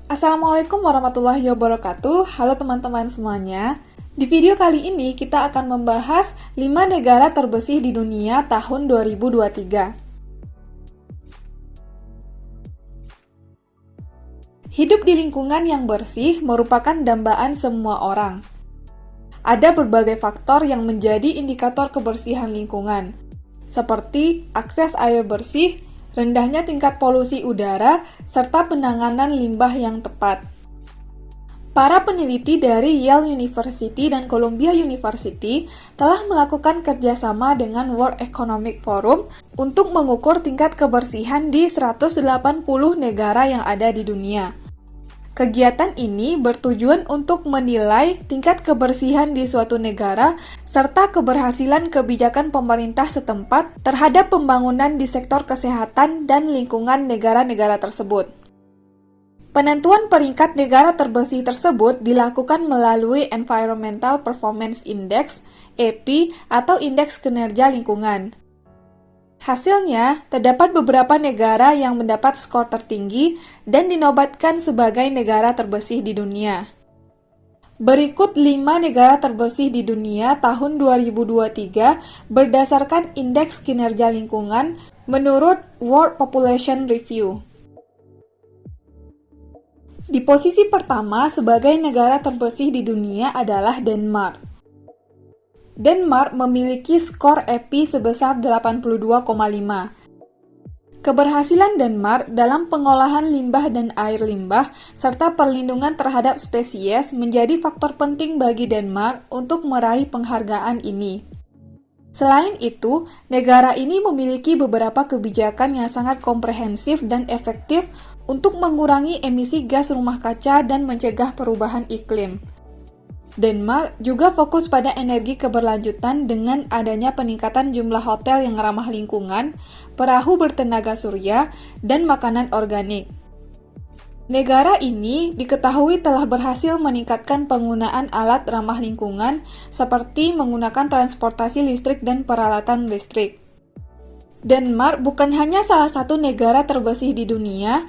Assalamualaikum warahmatullahi wabarakatuh. Halo teman-teman semuanya. Di video kali ini kita akan membahas 5 negara terbersih di dunia tahun 2023. Hidup di lingkungan yang bersih merupakan dambaan semua orang. Ada berbagai faktor yang menjadi indikator kebersihan lingkungan, seperti akses air bersih, rendahnya tingkat polusi udara, serta penanganan limbah yang tepat. Para peneliti dari Yale University dan Columbia University telah melakukan kerjasama dengan World Economic Forum untuk mengukur tingkat kebersihan di 180 negara yang ada di dunia. Kegiatan ini bertujuan untuk menilai tingkat kebersihan di suatu negara serta keberhasilan kebijakan pemerintah setempat terhadap pembangunan di sektor kesehatan dan lingkungan negara-negara tersebut. Penentuan peringkat negara terbersih tersebut dilakukan melalui Environmental Performance Index (EPI) atau Indeks Kinerja Lingkungan. Hasilnya, terdapat beberapa negara yang mendapat skor tertinggi dan dinobatkan sebagai negara terbersih di dunia. Berikut 5 negara terbersih di dunia tahun 2023 berdasarkan Indeks Kinerja Lingkungan menurut World Population Review. Di posisi pertama sebagai negara terbersih di dunia adalah Denmark. Denmark memiliki skor EPI sebesar 82,5. Keberhasilan Denmark dalam pengolahan limbah dan air limbah serta perlindungan terhadap spesies menjadi faktor penting bagi Denmark untuk meraih penghargaan ini. Selain itu, negara ini memiliki beberapa kebijakan yang sangat komprehensif dan efektif untuk mengurangi emisi gas rumah kaca dan mencegah perubahan iklim. Denmark juga fokus pada energi keberlanjutan dengan adanya peningkatan jumlah hotel yang ramah lingkungan, perahu bertenaga surya, dan makanan organik. Negara ini diketahui telah berhasil meningkatkan penggunaan alat ramah lingkungan seperti menggunakan transportasi listrik dan peralatan listrik. Denmark bukan hanya salah satu negara terbersih di dunia,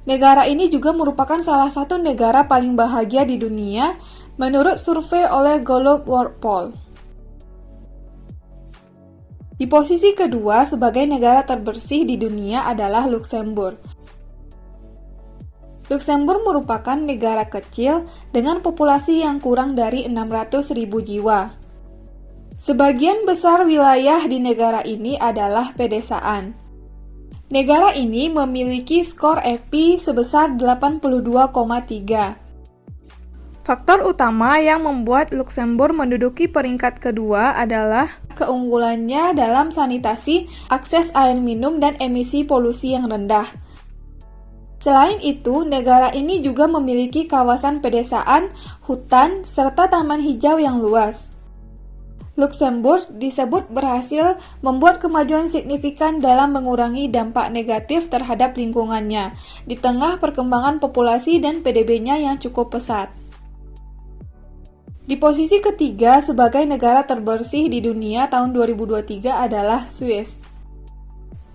negara ini juga merupakan salah satu negara paling bahagia di dunia menurut survei oleh Gallup World Poll. Di posisi kedua sebagai negara terbersih di dunia adalah Luxembourg. Luxembourg merupakan negara kecil dengan populasi yang kurang dari 600.000 jiwa. Sebagian besar wilayah di negara ini adalah pedesaan. Negara ini memiliki skor EPI sebesar 82,3. Faktor utama yang membuat Luxembourg menduduki peringkat kedua adalah keunggulannya dalam sanitasi, akses air minum, dan emisi polusi yang rendah. Selain itu, negara ini juga memiliki kawasan pedesaan, hutan, serta taman hijau yang luas. Luxembourg disebut berhasil membuat kemajuan signifikan dalam mengurangi dampak negatif terhadap lingkungannya di tengah perkembangan populasi dan PDB-nya yang cukup pesat. Di posisi ketiga sebagai negara terbersih di dunia tahun 2023 adalah Swiss.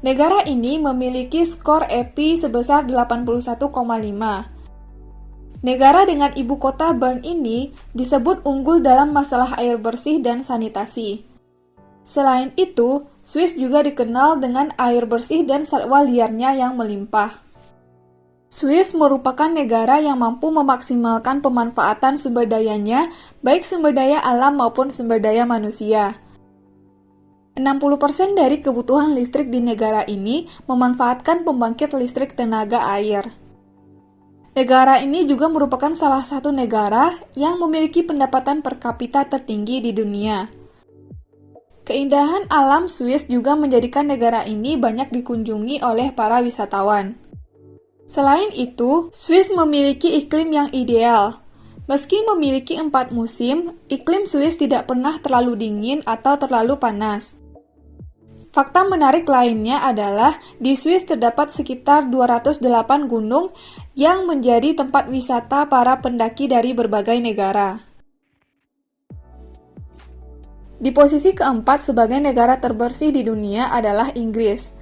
Negara ini memiliki skor EPI sebesar 81,5. Negara dengan ibu kota Bern ini disebut unggul dalam masalah air bersih dan sanitasi. Selain itu, Swiss juga dikenal dengan air bersih dan satwa liarnya yang melimpah. Swiss merupakan negara yang mampu memaksimalkan pemanfaatan sumber dayanya, baik sumber daya alam maupun sumber daya manusia. 60% dari kebutuhan listrik di negara ini memanfaatkan pembangkit listrik tenaga air. Negara ini juga merupakan salah satu negara yang memiliki pendapatan per kapita tertinggi di dunia. Keindahan alam Swiss juga menjadikan negara ini banyak dikunjungi oleh para wisatawan. Selain itu, Swiss memiliki iklim yang ideal. Meski memiliki 4 musim, iklim Swiss tidak pernah terlalu dingin atau terlalu panas. Fakta menarik lainnya adalah di Swiss terdapat sekitar 208 gunung yang menjadi tempat wisata para pendaki dari berbagai negara. Di posisi keempat sebagai negara terbersih di dunia adalah Inggris.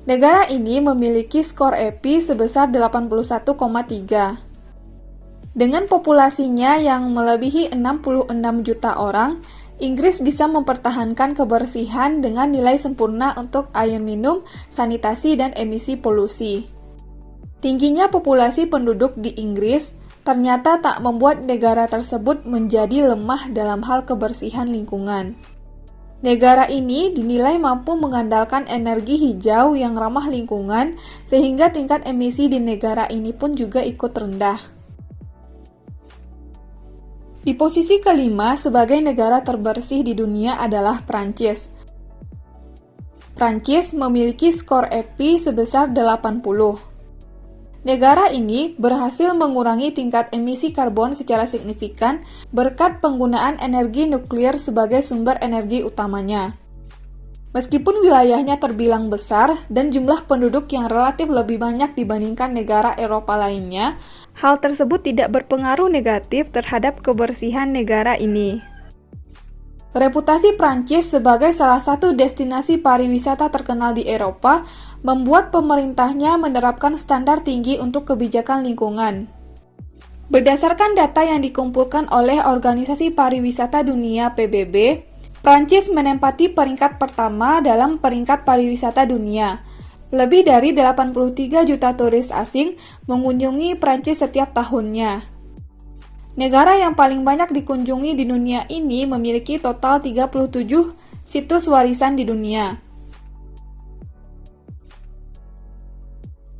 Negara ini memiliki skor EPI sebesar 81,3. Dengan populasinya yang melebihi 66 juta orang, Inggris bisa mempertahankan kebersihan dengan nilai sempurna untuk air minum, sanitasi, dan emisi polusi. Tingginya populasi penduduk di Inggris ternyata tak membuat negara tersebut menjadi lemah dalam hal kebersihan lingkungan. Negara ini dinilai mampu mengandalkan energi hijau yang ramah lingkungan, sehingga tingkat emisi di negara ini pun juga ikut rendah. Di posisi kelima sebagai negara terbersih di dunia adalah Prancis. Prancis memiliki skor EPI sebesar 80. Negara ini berhasil mengurangi tingkat emisi karbon secara signifikan berkat penggunaan energi nuklir sebagai sumber energi utamanya. Meskipun wilayahnya terbilang besar dan jumlah penduduk yang relatif lebih banyak dibandingkan negara Eropa lainnya, hal tersebut tidak berpengaruh negatif terhadap kebersihan negara ini. Reputasi Prancis sebagai salah satu destinasi pariwisata terkenal di Eropa membuat pemerintahnya menerapkan standar tinggi untuk kebijakan lingkungan. Berdasarkan data yang dikumpulkan oleh Organisasi Pariwisata Dunia (PBB), Prancis menempati peringkat pertama dalam peringkat pariwisata dunia. Lebih dari 83 juta turis asing mengunjungi Prancis setiap tahunnya. Negara yang paling banyak dikunjungi di dunia ini memiliki total 37 situs warisan di dunia.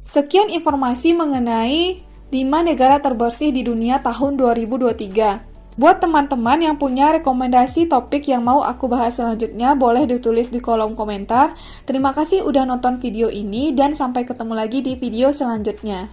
Sekian informasi mengenai 5 negara terbersih di dunia tahun 2023. Buat teman-teman yang punya rekomendasi topik yang mau aku bahas selanjutnya, boleh ditulis di kolom komentar. Terima kasih udah nonton video ini dan sampai ketemu lagi di video selanjutnya.